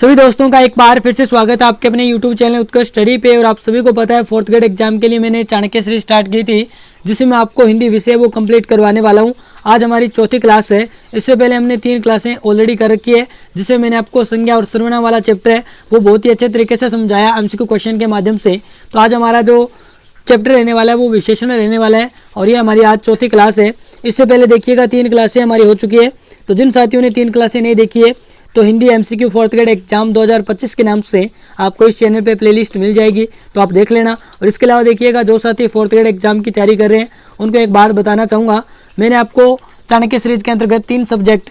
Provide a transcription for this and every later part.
सभी दोस्तों का एक बार फिर से स्वागत है आपके अपने YouTube चैनल उत्कर्ष स्टडी पे। और आप सभी को पता है फोर्थ ग्रेड एग्जाम के लिए मैंने चाणक्य सीरीज स्टार्ट की थी, जिसमें मैं आपको हिंदी विषय वो कंप्लीट करवाने वाला हूं। आज हमारी चौथी क्लास है। इससे पहले हमने 3 क्लासें ऑलरेडी कर रखी है, जिससे मैंने आपको संज्ञा और सर्वनाम वाला चैप्टर है वो बहुत ही अच्छे तरीके से समझाया एमसीक्यू क्वेश्चन के माध्यम से। तो आज हमारा जो चैप्टर रहने वाला है वो विशेषण रहने वाला है और ये हमारी आज चौथी क्लास है। इससे पहले देखिएगा 3 क्लासें हमारी हो चुकी है। तो जिन साथियों ने 3 क्लासें नहीं देखी है तो Hindi MCQ fourth grade exam 2025 के नाम से आपको इस चैनल पे प्लेलिस्ट मिल जाएगी, तो आप देख लेना। और इसके अलावा देखिएगा जो साथी फोर्थ ग्रेड एग्जाम की तैयारी कर रहे हैं उनको एक बात बताना चाहूँगा, मैंने आपको चाणक्य सीरीज के अंतर्गत 3 सब्जेक्ट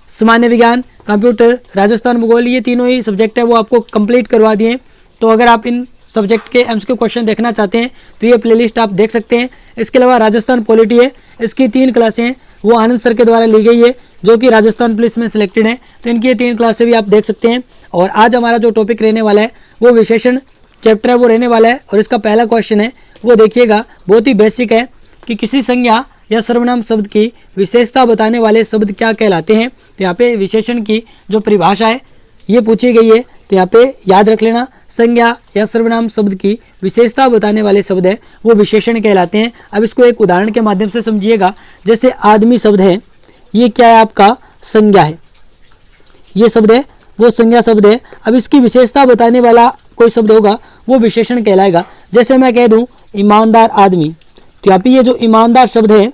सामान्य विज्ञान, कंप्यूटर, राजस्थान भूगोल, ये तीनों ही सब्जेक्ट है वो आपको कंप्लीट करवा दिए। तो अगर आप इन सब्जेक्ट के एमसीक्यू क्वेश्चन देखना चाहते हैं तो ये प्लेलिस्ट आप देख सकते हैं। इसके अलावा राजस्थान पॉलिटी है, इसकी 3 क्लासें वो आनंद सर के द्वारा ली गई है जो कि राजस्थान पुलिस में सिलेक्टेड है, तो इनकी 3 क्लासें भी आप देख सकते हैं। और आज हमारा जो टॉपिक रहने वाला है वो विशेषण चैप्टर है वो रहने वाला है। और इसका पहला क्वेश्चन है वो देखिएगा, बहुत ही बेसिक है कि किसी संज्ञा या सर्वनाम शब्द की विशेषता बताने वाले शब्द क्या कहलाते हैं। तो यहाँ पे विशेषण की जो परिभाषा है ये पूछी गई है, तो यहाँ पे याद रख लेना, संज्ञा या सर्वनाम शब्द की विशेषता बताने वाले शब्द है वो विशेषण कहलाते हैं। अब इसको एक उदाहरण के माध्यम से समझिएगा। जैसे आदमी शब्द है, ये क्या है आपका संज्ञा है, ये शब्द है वो संज्ञा शब्द है। अब इसकी विशेषता बताने वाला कोई शब्द होगा वो विशेषण कहलाएगा। जैसे मैं कह दूं ईमानदार आदमी, तो यहाँ पे ये जो ईमानदार शब्द है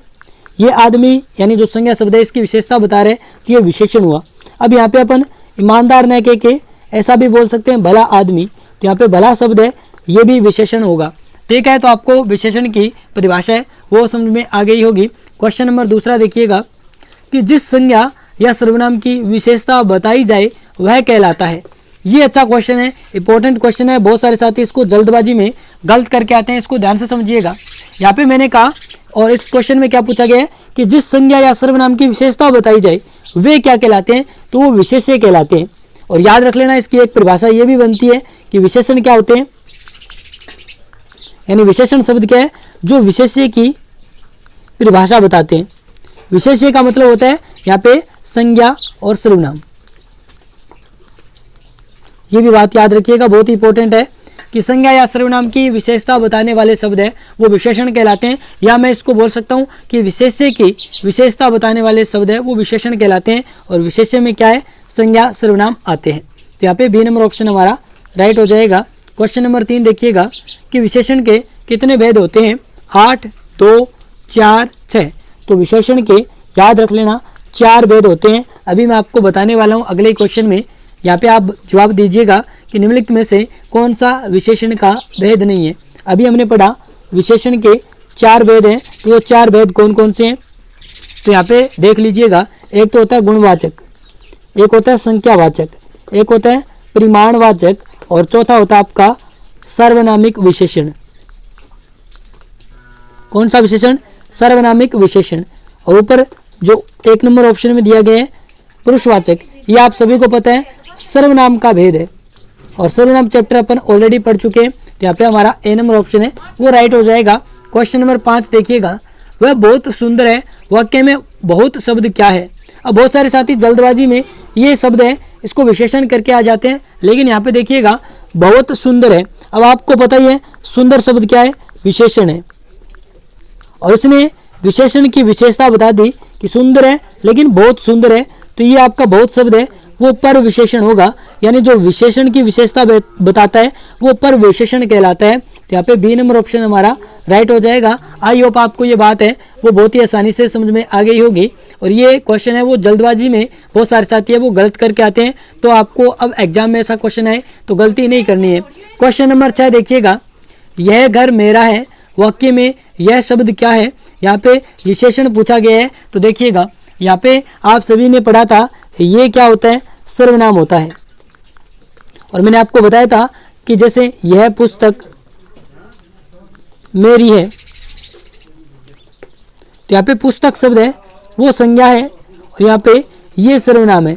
ये आदमी यानी जो संज्ञा शब्द है इसकी विशेषता बता रहे तो ये विशेषण हुआ। अब यहाँ पे अपन ईमानदार न कह के ऐसा भी बोल सकते हैं भला आदमी, तो यहाँ पे भला शब्द है ये भी विशेषण होगा। ठीक है, तो आपको विशेषण की परिभाषा है वो समझ में आ गई होगी। क्वेश्चन नंबर दूसरा देखिएगा कि जिस संज्ञा या सर्वनाम की विशेषता बताई जाए वह कहलाता है। ये अच्छा क्वेश्चन है, इंपॉर्टेंट क्वेश्चन है। बहुत सारे साथी इसको जल्दबाजी में गलत करके आते हैं, इसको ध्यान से समझिएगा। यहाँ पे मैंने कहा और इस क्वेश्चन में क्या पूछा गया है कि जिस संज्ञा या सर्वनाम की विशेषता बताई जाए वे क्या कहलाते हैं, तो वो विशेष्य कहलाते हैं। और याद रख लेना इसकी एक परिभाषा ये भी बनती है कि विशेषण क्या होते हैं, यानी विशेषण शब्द क्या है जो विशेष्य की परिभाषा बताते हैं। विशेष्य का मतलब होता है यहाँ पे संज्ञा और सर्वनाम। ये भी बात याद रखिएगा, बहुत ही इंपॉर्टेंट है कि संज्ञा या सर्वनाम की विशेषता बताने वाले शब्द है वो विशेषण कहलाते हैं। या मैं इसको बोल सकता हूँ कि विशेष्य की विशेषता बताने वाले शब्द है वो विशेषण कहलाते हैं। और विशेष्य में क्या है, संज्ञा सर्वनाम आते हैं। तो यहाँ पे बी नंबर ऑप्शन हमारा राइट हो जाएगा। क्वेश्चन नंबर 3 देखिएगा कि विशेषण के कितने भेद होते हैं, 8, 2, 4, 6। तो विशेषण के याद रख लेना 4 भेद होते हैं। अभी मैं आपको बताने वाला हूँ अगले क्वेश्चन में। यहाँ पे आप जवाब दीजिएगा कि निम्नलिखित में से कौन सा विशेषण का भेद नहीं है। अभी हमने पढ़ा विशेषण के 4 भेद हैं, तो वो 4 भेद कौन कौन से हैं तो यहाँ पे देख लीजिएगा। एक तो होता है गुणवाचक, एक होता है संख्यावाचक, एक होता है परिमाणवाचक और चौथा होता है आपका सार्वनामिक विशेषण। कौन सा विशेषण, सार्वनामिक विशेषण। और ऊपर जो 1 नंबर ऑप्शन में दिया गया है पुरुषवाचक, ये आप सभी को पता है सर्वनाम का भेद है और सर्वनाम चैप्टर अपन ऑलरेडी पढ़ चुके हैं। तो यहाँ पे हमारा ए नंबर ऑप्शन है वो राइट हो जाएगा। क्वेश्चन नंबर 5 देखिएगा, वह बहुत सुंदर है वाक्य में बहुत शब्द क्या है। अब बहुत सारे साथी जल्दबाजी में ये शब्द है इसको विशेषण करके आ जाते हैं, लेकिन यहाँ पे देखिएगा बहुत सुंदर है। अब आपको पता ही है सुंदर शब्द क्या है, विशेषण है। और उसने विशेषण की विशेषता बता दी कि सुंदर है लेकिन बहुत सुंदर है, तो ये आपका बहुत शब्द है वो पर विशेषण होगा। यानी जो विशेषण की विशेषता बताता है वो पर विशेषण कहलाता है। तो यहाँ पे बी नंबर ऑप्शन हमारा राइट हो जाएगा। आई होप आपको ये बात है वो बहुत ही आसानी से समझ में आ गई होगी। और ये क्वेश्चन है वो जल्दबाजी में बहुत सारे साथी है वो गलत करके आते हैं, तो आपको अब एग्जाम में ऐसा क्वेश्चन है तो गलती नहीं करनी है। क्वेश्चन नंबर 6 देखिएगा, यह घर मेरा है वाक्य में यह शब्द क्या है। यहाँ पे विशेषण पूछा गया है, तो देखिएगा यहाँ पे आप सभी ने पढ़ा था ये क्या होता है, सर्वनाम होता है। और मैंने आपको बताया था कि जैसे यह पुस्तक मेरी है, तो यहाँ पे पुस्तक शब्द है वो संज्ञा है और यहाँ पे ये सर्वनाम है।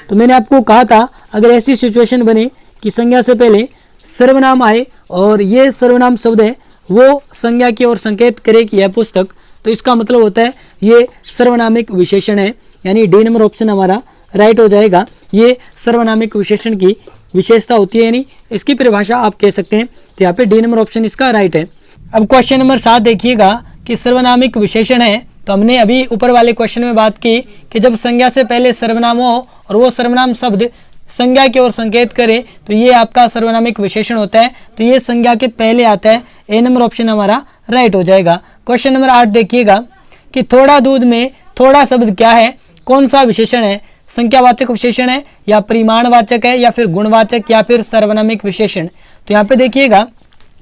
तो मैंने आपको कहा था अगर ऐसी सिचुएशन बने कि संज्ञा से पहले सर्वनाम आए और ये सर्वनाम शब्द है वो संज्ञा की ओर संकेत करे कि यह पुस्तक, तो इसका मतलब होता है ये सर्वनामिक विशेषण है। यानी डी नंबर ऑप्शन हमारा राइट हो जाएगा। ये सर्वनामिक विशेषण की विशेषता होती है, यानी इसकी परिभाषा आप कह सकते हैं। तो यहाँ पे डी नंबर ऑप्शन इसका राइट है। अब क्वेश्चन नंबर 7 देखिएगा कि सर्वनामिक विशेषण है। तो हमने अभी ऊपर वाले क्वेश्चन में बात की कि जब संज्ञा से पहले सर्वनाम हो और वो सर्वनाम शब्द संज्ञा की ओर संकेत करे तो ये आपका सर्वनामिक विशेषण होता है। तो ये संज्ञा के पहले आता है, ए नंबर ऑप्शन हमारा राइट हो जाएगा। क्वेश्चन नंबर 8 देखिएगा कि थोड़ा दूध में थोड़ा शब्द क्या है, कौन सा विशेषण है, संख्यावाचक विशेषण है या परिमाणवाचक है या फिर गुणवाचक या फिर सर्वनामिक विशेषण। तो यहाँ पे देखिएगा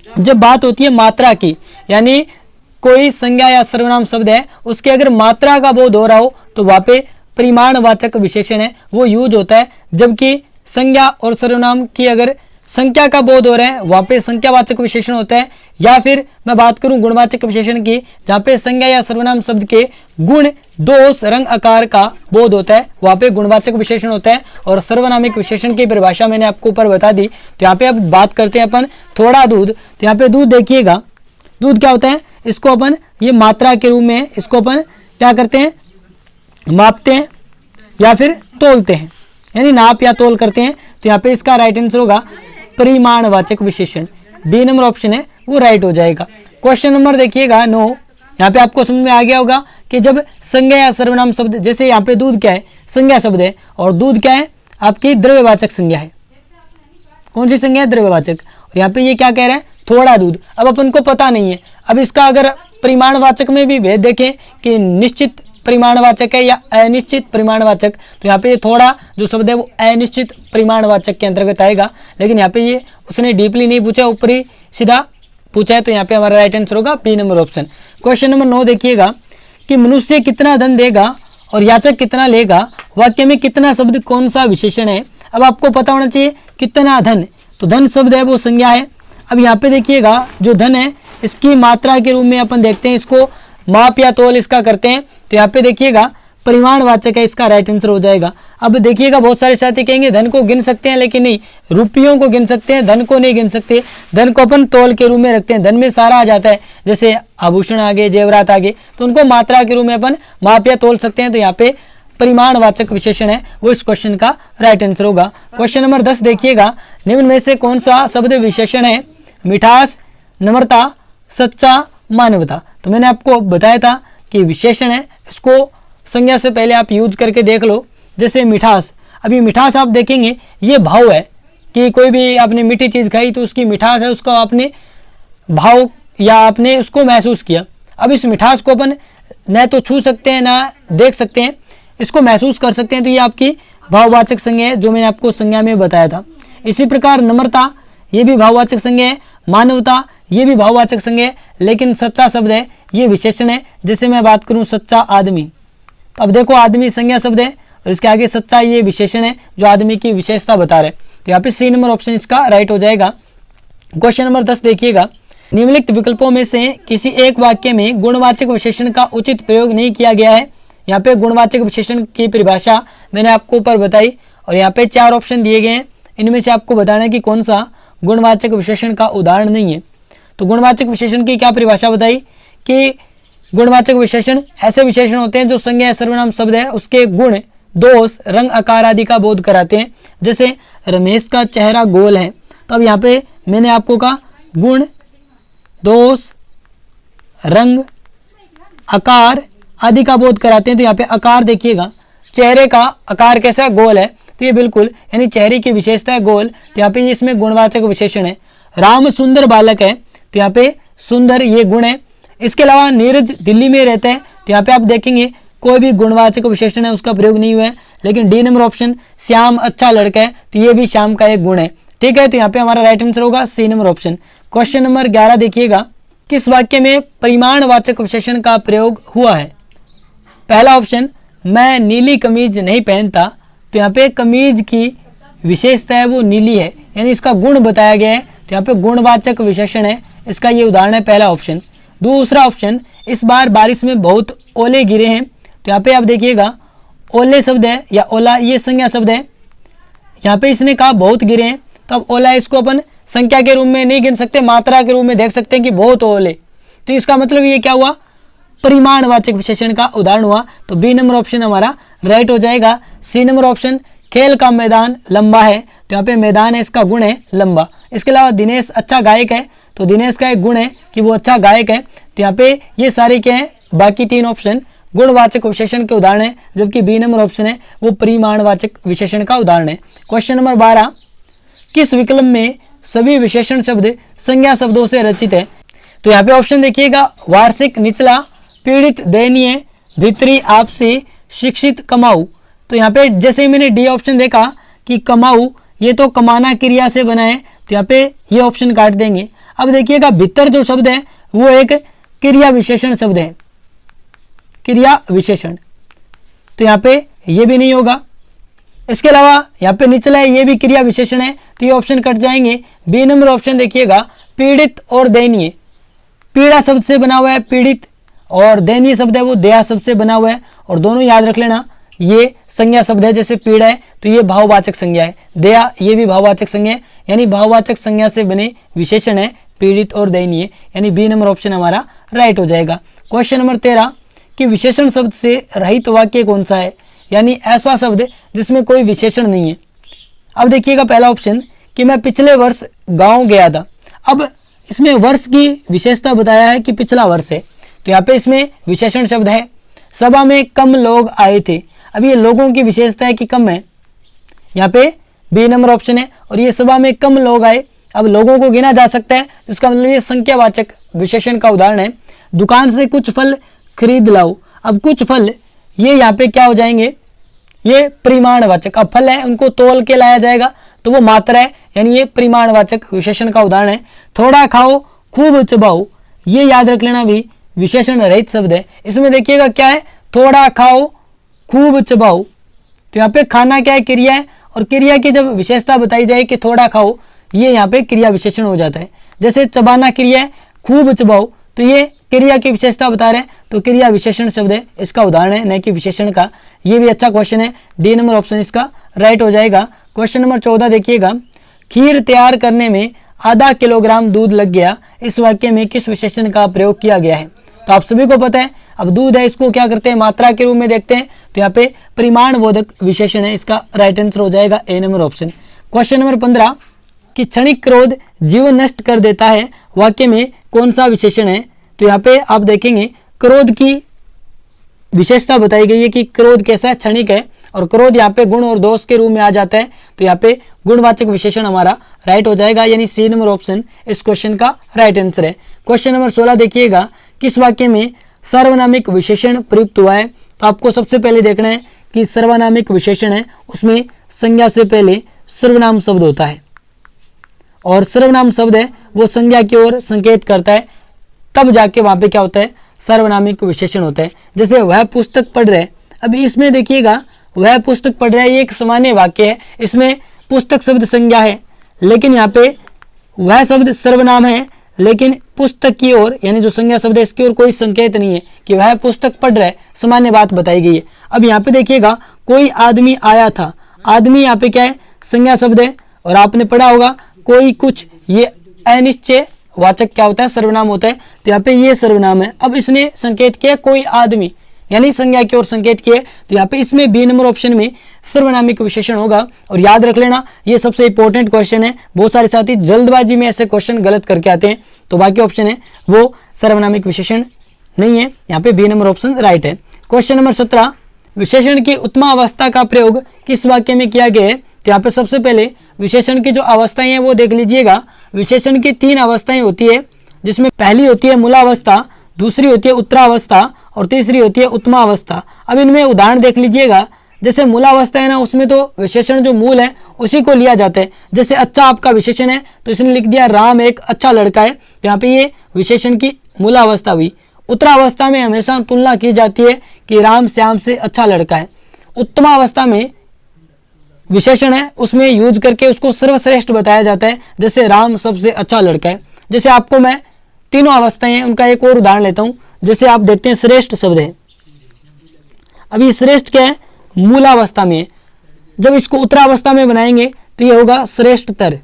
जब बात होती है मात्रा की, यानी कोई संज्ञा या सर्वनाम शब्द है उसके अगर मात्रा का बोध हो रहा हो तो वहाँ पे परिमाणवाचक विशेषण है वो यूज होता है। जबकि संज्ञा और सर्वनाम की अगर संख्या का बोध हो रहा है वहाँ पे संख्यावाचक विशेषण होता है। या फिर मैं बात करूँ गुणवाचक विशेषण की, जहाँ पे संज्ञा या सर्वनाम शब्द के गुण, दोष, रंग, आकार का बोध होता है वहाँ पे गुणवाचक विशेषण होता है। और सर्वनामिक विशेषण की परिभाषा मैंने आपको ऊपर बता दी। तो यहाँ पे अब बात करते हैं अपन थोड़ा दूध। तो यहाँ पे दूध देखिएगा, दूध क्या होता है, इसको अपन ये मात्रा के रूप में इसको अपन क्या करते हैं, मापते हैं या फिर तोलते हैं, यानी नाप या तोल करते हैं। तो यहाँ पे इसका राइट आंसर होगा परिमाणवाचक विशेषण, बी नंबर ऑप्शन है वो राइट हो जाएगा। क्वेश्चन नंबर देखिएगा 9। यहाँ पे आपको समझ में आ गया होगा कि जब संज्ञा या सर्वनाम शब्द, जैसे यहाँ पे दूध क्या है, संज्ञा शब्द है और दूध क्या है, आपकी द्रव्यवाचक संज्ञा है। कौन सी संज्ञा है, द्रव्यवाचक। और यहाँ पे ये क्या कह रहा है, थोड़ा दूध। अब अपन को पता नहीं है, अब इसका अगर परिमाणवाचक में भी भेद देखें कि निश्चित परिमाणवाचक है या अनिश्चित परिमाणवाचक, तो यहाँ पे थोड़ा जो शब्द है वो अनिश्चित परिमाणवाचक के अंतर्गत आएगा। लेकिन यहाँ पे ये उसने डीपली नहीं पूछा, ऊपरी सीधा पूछा है। तो यहाँ पे हमारा राइट आंसर होगा B number option. Question number 9 देखिएगा कि मनुष्य कितना धन देगा और याचक कितना लेगा, वाक्य में कितना शब्द कौन सा विशेषण है। अब आपको पता होना चाहिए कितना धन, तो धन शब्द है वो संज्ञा है। अब यहाँ पे देखिएगा जो धन है इसकी मात्रा के रूप में अपन देखते हैं, इसको माप या तोल इसका करते हैं। तो यहाँ पे देखिएगा परिमाणवाचक है, इसका राइट आंसर हो जाएगा। अब देखिएगा बहुत सारे साथी कहेंगे धन को गिन सकते हैं, लेकिन नहीं, रुपयों को गिन सकते हैं, धन को नहीं गिन सकते। धन को अपन तोल के रूप में रखते हैं, धन में सारा आ जाता है, जैसे आभूषण आगे, जेवरात आगे, तो उनको मात्रा के रूप में अपन माप या तोल सकते हैं। तो यहाँ पे परिमाणवाचक विशेषण है वो इस क्वेश्चन का राइट आंसर होगा। क्वेश्चन नंबर 10 देखिएगा, निम्न में से कौन सा शब्द विशेषण है, मिठास, नम्रता, सच्चा, मानवता। तो मैंने आपको बताया था कि विशेषण है, इसको संज्ञा से पहले आप यूज करके देख लो। जैसे मिठास, अभी मिठास आप देखेंगे ये भाव है कि कोई भी आपने मीठी चीज़ खाई तो उसकी मिठास है, उसका आपने भाव या आपने उसको महसूस किया। अब इस मिठास को अपन न तो छू सकते हैं ना देख सकते हैं, इसको महसूस कर सकते हैं। तो ये आपकी भाववाचक संज्ञा है जो मैंने आपको संज्ञा में बताया था। इसी प्रकार नम्रता ये भी भाववाचक संज्ञा है, मानवता ये भी भाववाचक संज्ञा है। लेकिन सच्चा शब्द है ये विशेषण है। जैसे मैं बात करूं सच्चा आदमी, तो अब देखो आदमी संज्ञा शब्द है और इसके आगे सच्चा ये विशेषण है जो आदमी की विशेषता बता रहे। तो यहाँ पे सी नंबर ऑप्शन इसका राइट हो जाएगा। क्वेश्चन नंबर 10 देखिएगा, निम्नलिखित विकल्पों में से किसी एक वाक्य में गुणवाचक विशेषण का उचित प्रयोग नहीं किया गया है। यहाँ पे गुणवाचक विशेषण की परिभाषा मैंने आपको ऊपर बताई और यहाँ पे 4 ऑप्शन दिए गए हैं, इनमें से आपको बताना है कि कौन सा गुणवाचक विशेषण का उदाहरण नहीं है। तो गुणवाचक विशेषण की क्या परिभाषा बताई कि गुणवाचक विशेषण ऐसे विशेषण होते हैं जो संज्ञा या सर्वनाम शब्द है उसके गुण, दोष, रंग, आकार आदि का बोध कराते हैं। जैसे रमेश का चेहरा गोल है, तो अब यहाँ पे मैंने आपको कहा गुण, दोष, रंग, आकार आदि का बोध कराते हैं। तो यहाँ पे आकार देखिएगा, चेहरे का आकार कैसा है, गोल है, तो ये बिल्कुल यानी चेहरे की विशेषता है गोल। तो यहाँ पे इसमें गुणवाचक विशेषण है। राम सुंदर बालक है, तो यहाँ पे सुंदर ये गुण है। इसके अलावा नीरज दिल्ली में रहता है, तो यहाँ पे आप देखेंगे कोई भी गुणवाचक विशेषण है उसका प्रयोग नहीं हुआ है। लेकिन डी नंबर ऑप्शन श्याम अच्छा लड़का है, तो ये भी श्याम का एक गुण है। ठीक है, तो यहाँ पे हमारा राइट आंसर होगा C number option. Question number 11 देखिएगा, किस वाक्य में परिमाणवाचक विशेषण का प्रयोग हुआ है। पहला ऑप्शन, मैं नीली कमीज नहीं पहनता, तो यहाँ पे कमीज की विशेषता है वो नीली है, यानी इसका गुण बताया गया है। तो यहाँ पे गुणवाचक विशेषण है, इसका ये उदाहरण है पहला ऑप्शन। दूसरा ऑप्शन, इस बार बारिश में बहुत ओले गिरे हैं, तो यहाँ पे आप देखिएगा ओले शब्द है या ओला ये संज्ञा शब्द है। यहाँ पे इसने कहा बहुत गिरे हैं, तो अब ओला इसको अपन संख्या के रूप में नहीं गिन सकते, मात्रा के रूप में देख सकते हैं कि बहुत ओले। तो इसका मतलब ये क्या हुआ, परिमाणवाचक विशेषण का उदाहरण हुआ, तो बी नंबर ऑप्शन हमारा राइट हो जाएगा। सी नंबर ऑप्शन, खेल का मैदान लंबा है, तो यहाँ पे मैदान है, इसका गुण है लंबा। इसके अलावा दिनेश अच्छा गायक है, तो दिनेश का एक गुण है कि वो अच्छा गायक है, तो यहाँ पे ये सारे क्या है, बाकी तीन ऑप्शन गुणवाचक विशेषण के उदाहरण है, जबकि बी नंबर ऑप्शन है वो परिमाणवाचक विशेषण का उदाहरण है। क्वेश्चन नंबर 12, किस विकल्प में सभी विशेषण शब्द संज्ञा शब्दों से रचित है? तो यहाँ पे ऑप्शन देखिएगा, वार्षिक, निचला, पीड़ित, दयनीय, भीतरी, आपसी, शिक्षित, कमाऊ। तो यहाँ पे जैसे मैंने डी ऑप्शन देखा कि कमाऊ, ये तो कमाना क्रिया से बना है, तो यहाँ पे ये ऑप्शन काट देंगे। अब देखिएगा भीतर जो शब्द है वो एक क्रिया विशेषण शब्द है, क्रिया विशेषण, तो यहाँ पे ये भी नहीं होगा। इसके अलावा यहाँ पे निचला है, ये भी क्रिया विशेषण है, तो ये ऑप्शन कट जाएंगे। बी नंबर ऑप्शन देखिएगा, पीड़ित और दयनीय, पीड़ा शब्द से बना हुआ है पीड़ित, और दयनीय शब्द है वो दया शब्द से बना हुआ है, और दोनों याद रख लेना, ये संज्ञा शब्द है। जैसे पीड़ा है तो ये भाववाचक संज्ञा है, दया ये भी भाववाचक संज्ञा है, यानी भाववाचक संज्ञा से बने विशेषण है पीड़ित और दयनीय, यानी बी नंबर ऑप्शन हमारा राइट हो जाएगा। क्वेश्चन नंबर 13, कि विशेषण शब्द से रहित वाक्य कौन सा है? यानी ऐसा शब्द जिसमें कोई विशेषण नहीं है। अब देखिएगा पहला ऑप्शन कि मैं पिछले वर्ष गांव गया था। अब इसमें वर्ष की विशेषता बताया है कि पिछला वर्ष है, तो यहाँ पे इसमें विशेषण शब्द है। सभा में कम लोग आए थे, अब ये लोगों की विशेषता है कि कम है, यहाँ पे बी नंबर ऑप्शन है, और ये सभा में कम लोग आए, अब लोगों को गिना जा सकता है, तो इसका मतलब ये संख्यावाचक विशेषण का उदाहरण है। दुकान से कुछ फल खरीद लाओ, अब कुछ फल ये यहाँ पे क्या हो जाएंगे, ये परिमाणवाचक, अब फल है उनको तोल के लाया जाएगा तो वो मात्रा है, यानी ये परिमाणवाचक विशेषण का उदाहरण है। थोड़ा खाओ खूब चबाओ, ये याद रख लेना भी विशेषण रहित शब्द है। इसमें देखिएगा क्या है, थोड़ा खाओ खूब चबाओ, तो यहाँ पे खाना क्या है, क्रिया है, और क्रिया की जब विशेषता बताई जाए कि थोड़ा खाओ, ये यहाँ पे क्रिया विशेषण हो जाता है। जैसे चबाना क्रिया है, खूब चबाओ, तो ये क्रिया की विशेषता बता रहे हैं, तो क्रिया विशेषण शब्द है, इसका उदाहरण है, न कि विशेषण का। ये भी अच्छा क्वेश्चन है, डी नंबर ऑप्शन इसका राइट हो जाएगा। क्वेश्चन नंबर 14 देखिएगा, खीर तैयार करने में आधा किलोग्राम दूध लग गया, इस वाक्य में किस विशेषण का प्रयोग किया गया है? तो आप सभी को पता है, अब दूध है इसको क्या करते हैं, मात्रा के रूप में देखते हैं, तो यहाँ पे परिमाण बोधक विशेषण है, इसका राइट आंसर हो जाएगा ए नंबर ऑप्शन। क्वेश्चन नंबर 15, कि क्षणिक क्रोध जीवन नष्ट कर देता है, वाक्य में कौन सा विशेषण है? तो यहाँ पे आप देखेंगे क्रोध की विशेषता बताई गई है कि क्रोध कैसा है, क्षणिक है, और क्रोध यहाँ पे गुण और दोष के रूप में आ जाता है, तो यहाँ पे गुणवाचक विशेषण हमारा राइट हो जाएगा, यानी सी नंबर ऑप्शन इस क्वेश्चन का राइट आंसर है। क्वेश्चन नंबर 16 देखिएगा, किस वाक्य में सार्वनामिक विशेषण प्रयुक्त हुआ है? तो आपको सबसे पहले देखना है कि सर्वनामिक विशेषण है उसमें संज्ञा से पहले सर्वनाम शब्द होता है, और सर्वनाम शब्द है वो संज्ञा की ओर संकेत करता है, तब जाके वहां पे क्या होता है, सर्वनामिक विशेषण होता है। जैसे वह पुस्तक पढ़ रहे, अभी इसमें देखिएगा वह पुस्तक पढ़ रहा है, ये एक सामान्य वाक्य है, इसमें पुस्तक शब्द संज्ञा है, लेकिन यहाँ पे वह शब्द सर्वनाम है, लेकिन पुस्तक की ओर यानी जो संज्ञा शब्द है इसकी ओर कोई संकेत नहीं है कि वह पुस्तक पढ़ रहा है, सामान्य बात बताई गई है। अब यहाँ पे देखिएगा कोई आदमी आया था, आदमी यहाँ पे क्या है, संज्ञा शब्द है, और आपने पढ़ा होगा कोई कुछ, ये अनिश्चय वाचक क्या होता है, सर्वनाम होता है, तो यहाँ पे ये सर्वनाम है। अब इसने संकेत किया कोई आदमी, यानी संज्ञा की ओर संकेत किए, तो यहाँ पे इसमें बी नंबर ऑप्शन में सर्वनामिक विशेषण होगा। और याद रख लेना ये सबसे इंपॉर्टेंट क्वेश्चन है, बहुत सारे साथी जल्दबाजी में ऐसे क्वेश्चन गलत करके आते हैं, तो बाकी ऑप्शन है वो सर्वनामिक विशेषण नहीं है, यहाँ पे बी नंबर ऑप्शन राइट है। क्वेश्चन नंबर 17, विशेषण की उत्तमा अवस्था का प्रयोग किस वाक्य में किया गया है? तो यहाँ पे सबसे पहले विशेषण की जो अवस्थाएं हैं वो देख लीजिएगा। विशेषण की 3 अवस्थाएं होती है, जिसमें पहली होती है मूलावस्था, दूसरी होती है उत्तरावस्था, और तीसरी होती है उत्तमा अवस्था। अब इनमें उदाहरण देख लीजिएगा, जैसे मूलावस्था है ना, उसमें तो विशेषण जो मूल है उसी को लिया जाता है। जैसे अच्छा आपका विशेषण है, तो इसने लिख दिया राम एक अच्छा लड़का है, तो यहाँ पे ये विशेषण की मूलावस्था हुई। उत्तरावस्था में हमेशा तुलना की जाती है कि राम श्याम से अच्छा लड़का है। उत्तमा अवस्था में विशेषण है उसमें यूज करके उसको सर्वश्रेष्ठ बताया जाता है, जैसे राम सबसे अच्छा लड़का है। जैसे आपको मैं तीनों अवस्थाएं हैं उनका एक और उदाहरण लेता हूं, जैसे आप देखते हैं श्रेष्ठ शब्द है, अभी श्रेष्ठ क्या है, मूलावस्था में है, जब इसको उत्तरावस्था में बनाएंगे तो ये होगा श्रेष्ठतर,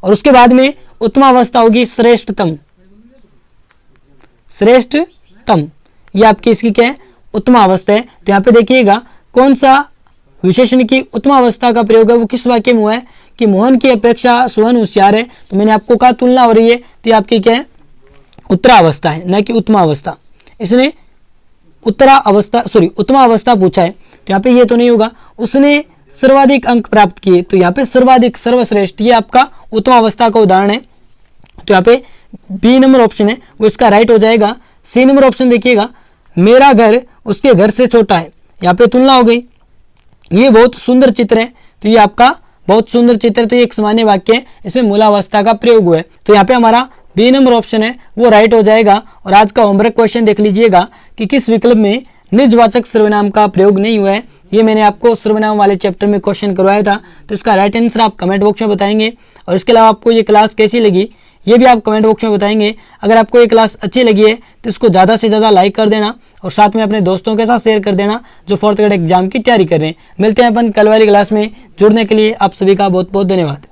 और उसके बाद में उत्तमावस्था होगी श्रेष्ठतम, श्रेष्ठतम, ये आपकी इसकी क्या है, उत्तमावस्था है। तो यहाँ पे देखिएगा कौन सा विशेषण की उत्तमावस्था का प्रयोग है वो किस वाक्य में हुआ है कि मोहन की अपेक्षा सोहन होशियार है। तो मैंने आपको कहा तुलना हो रही है, तो ये आपकी क्या है, उत्तरावस्था है, न कि उत्तमावस्था। इसने उत्तमावस्था पूछा है, तो यहाँ पे ये तो नहीं होगा। उसने सर्वाधिक अंक प्राप्त किए, तो यहाँ पे सर्वाधिक, सर्वश्रेष्ठ, ये आपका उत्तमावस्था का उदाहरण है। तो यहाँ पे बी नंबर ऑप्शन है वो इसका राइट हो जाएगा। सी नंबर ऑप्शन देखिएगा, मेरा घर उसके घर से छोटा है, यहाँ पे तुलना हो गई। ये बहुत सुंदर चित्र है, तो ये आपका बहुत सुंदर चित्र, तो ये एक सामान्य वाक्य है, इसमें मूलावस्था का प्रयोग हुआ है। तो यहाँ पे हमारा बी नंबर ऑप्शन है वो राइट हो जाएगा। और आज का होमवर्क क्वेश्चन देख लीजिएगा कि किस विकल्प में निजवाचक सर्वनाम का प्रयोग नहीं हुआ है। ये मैंने आपको सर्वनाम वाले चैप्टर में क्वेश्चन करवाया था, तो इसका राइट आंसर आप कमेंट बॉक्स में बताएंगे। और इसके अलावा आपको ये क्लास कैसी लगी ये भी आप कमेंट बॉक्स में बताएंगे। अगर आपको ये क्लास अच्छी लगी है तो इसको ज़्यादा से ज़्यादा लाइक कर देना और साथ में अपने दोस्तों के साथ शेयर कर देना जो 4th ग्रेड एग्जाम की तैयारी कर रहे हैं। मिलते हैं अपन कल वाली क्लास में। जुड़ने के लिए आप सभी का बहुत बहुत धन्यवाद।